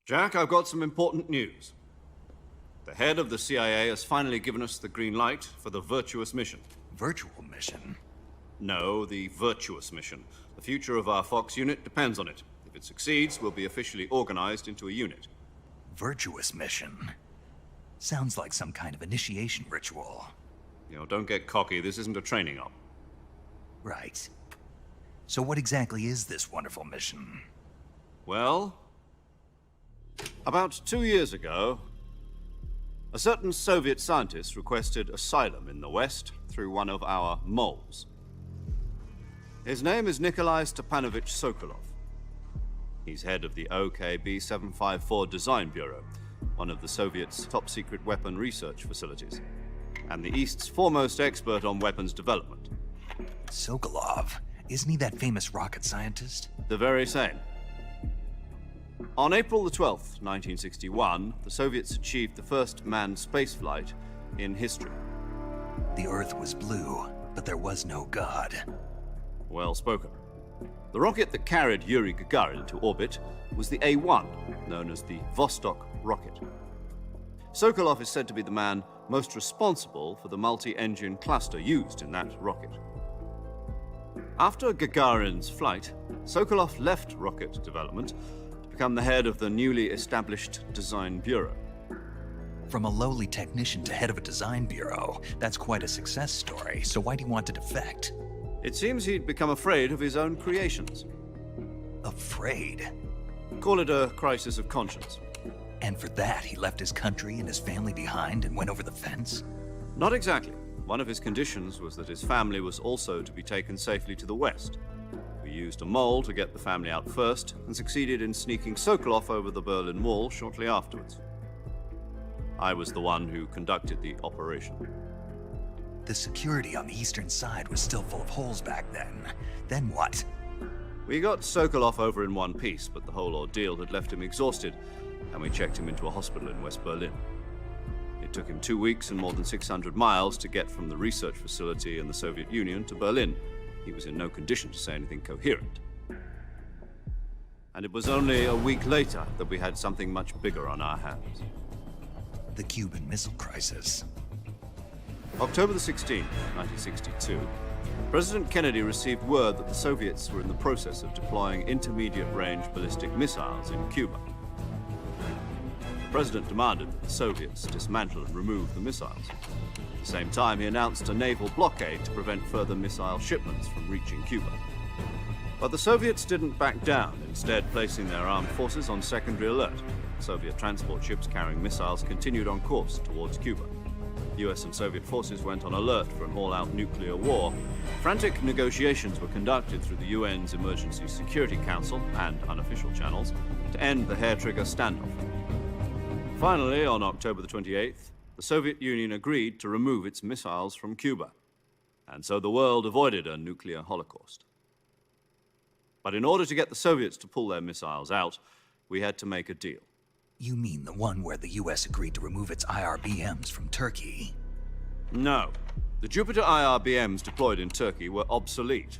Jack, I've got some important news. The head of the CIA has finally given us the green light for the Virtuous Mission. Virtual Mission? No, the Virtuous Mission. The future of our Fox unit depends on it. If it succeeds, we'll be officially organized into a unit. Virtuous Mission? Sounds like some kind of initiation ritual. You know, don't get cocky. This isn't a training op. Right. So what exactly is this wonderful mission? Well, about 2 years ago, a certain Soviet scientist requested asylum in the West through one of our moles. His name is Nikolai Stepanovich Sokolov. He's head of the OKB-754 Design Bureau, one of the Soviets' top-secret weapon research facilities, and the East's foremost expert on weapons development. Sokolov? Isn't he that famous rocket scientist? The very same. On April the 12th, 1961, the Soviets achieved the first manned spaceflight in history. The Earth was blue, but there was no God. Well spoken. The rocket that carried Yuri Gagarin to orbit was the A-1, known as the Vostok rocket. Sokolov is said to be the man most responsible for the multi-engine cluster used in that rocket. After Gagarin's flight, Sokolov left rocket development to become the head of the newly established Design Bureau. From a lowly technician to head of a design bureau, that's quite a success story, so why do you want to defect? It seems he'd become afraid of his own creations. Afraid? Call it a crisis of conscience. And for that, he left his country and his family behind and went over the fence? Not exactly. One of his conditions was that his family was also to be taken safely to the West. We used a mole to get the family out first and succeeded in sneaking Sokolov over the Berlin Wall shortly afterwards. I was the one who conducted the operation. The security on the eastern side was still full of holes back then. Then what? We got Sokolov over in one piece, but the whole ordeal had left him exhausted, and we checked him into a hospital in West Berlin. It took him 2 weeks and more than 600 miles to get from the research facility in the Soviet Union to Berlin. He was in no condition to say anything coherent. And it was only a week later that we had something much bigger on our hands. The Cuban Missile Crisis. October the 16th, 1962, President Kennedy received word that the Soviets were in the process of deploying intermediate-range ballistic missiles in Cuba. The President demanded that the Soviets dismantle and remove the missiles. At the same time, he announced a naval blockade to prevent further missile shipments from reaching Cuba. But the Soviets didn't back down, instead placing their armed forces on secondary alert. Soviet transport ships carrying missiles continued on course towards Cuba. US and Soviet forces went on alert for an all-out nuclear war. Frantic negotiations were conducted through the UN's Emergency Security Council and unofficial channels to end the hair-trigger standoff. Finally, on October the 28th, the Soviet Union agreed to remove its missiles from Cuba. And so the world avoided a nuclear holocaust. But in order to get the Soviets to pull their missiles out, we had to make a deal. You mean the one where the US agreed to remove its IRBMs from Turkey? No. The Jupiter IRBMs deployed in Turkey were obsolete,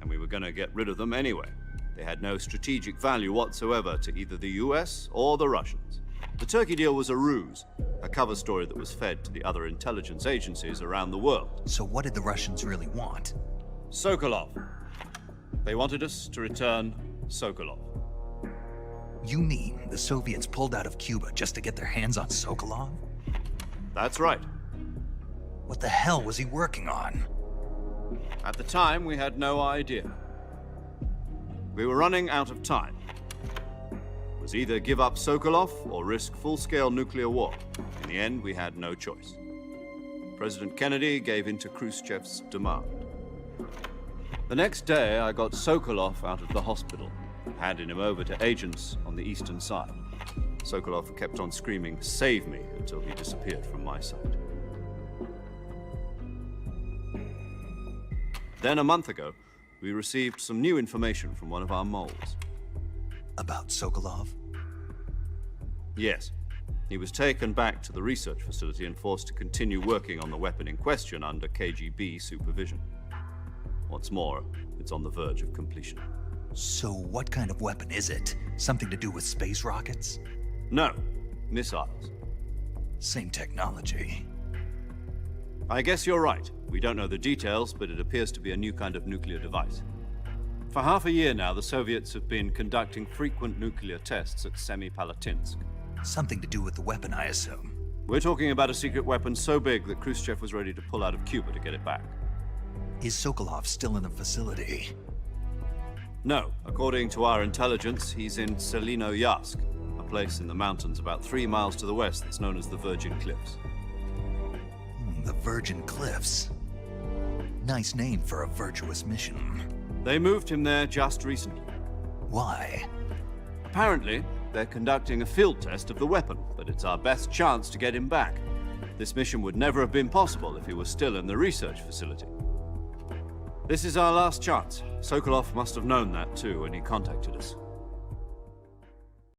and we were going to get rid of them anyway. They had no strategic value whatsoever to either the US or the Russians. The Turkey deal was a ruse, a cover story that was fed to the other intelligence agencies around the world. So what did the Russians really want? Sokolov. They wanted us to return Sokolov. You mean the Soviets pulled out of Cuba just to get their hands on Sokolov? That's right. What the hell was he working on? At the time, we had no idea. We were running out of time. It was either give up Sokolov or risk full-scale nuclear war. In the end, we had no choice. President Kennedy gave in to Khrushchev's demand. The next day, I got Sokolov out of the hospital, handing him over to agents on the eastern side. Sokolov kept on screaming, "Save me," until he disappeared from my sight. Then a month ago, we received some new information from one of our moles. About Sokolov? Yes. He was taken back to the research facility and forced to continue working on the weapon in question under KGB supervision. What's more, it's on the verge of completion. So what kind of weapon is it? Something to do with space rockets? No, missiles. Same technology. I guess you're right. We don't know the details, but it appears to be a new kind of nuclear device. For half a year now, the Soviets have been conducting frequent nuclear tests at Semipalatinsk. Something to do with the weapon, I assume. We're talking about a secret weapon so big that Khrushchev was ready to pull out of Cuba to get it back. Is Sokolov still in the facility? No, according to our intelligence, he's in Selino-Yarsk, a place in the mountains about 3 miles to the west that's known as the Virgin Cliffs. The Virgin Cliffs. Nice name for a virtuous mission. They moved him there just recently. Why? Apparently, they're conducting a field test of the weapon, but it's our best chance to get him back. This mission would never have been possible if he was still in the research facility. This is our last chance. Sokolov must have known that too when he contacted us.